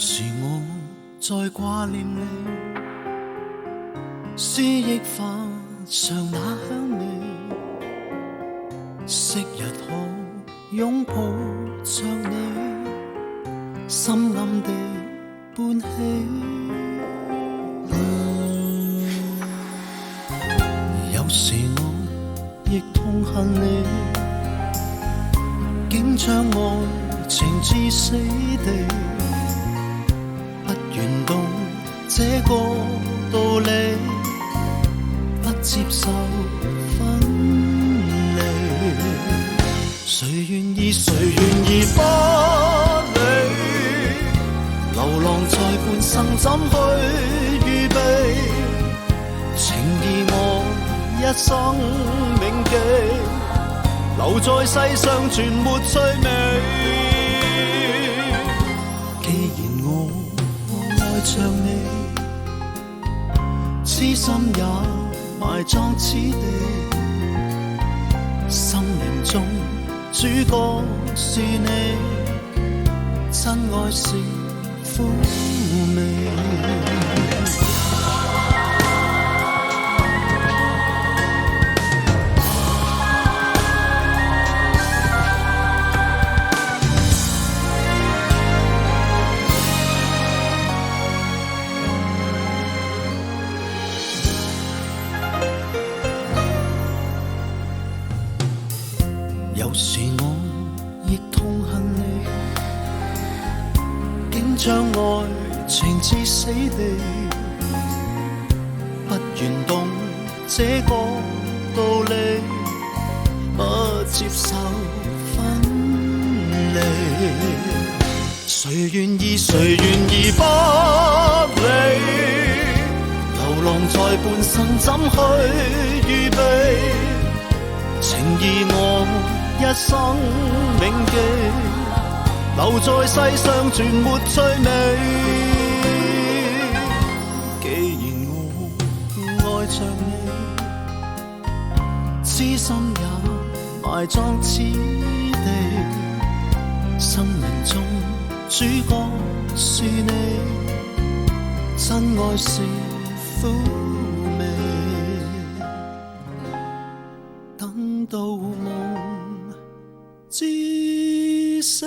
時我在掛念你，思憶發上那香味，昔日可擁抱着你，心暗地伴起。有時我亦痛恨你，竟將愛情至死地，不願懂這個道理，不接受分離。誰願意誰願意不理，流浪在半生怎去預備，情義我一生銘記，留在世上全沒趣味。既然我愛着你，痴心也埋葬此地，生命中主角是你，真愛是苦味。有時我亦痛恨你，竟將愛情至死地，不願懂這個道理，不接受分離。誰願意誰願意不理，流浪在半生怎去預備，情義我一生銘記，留在世上全沒趣味。既然我愛着你，痴心也埋葬此地，生命中主角是你，真愛是苦味。等到夢至死。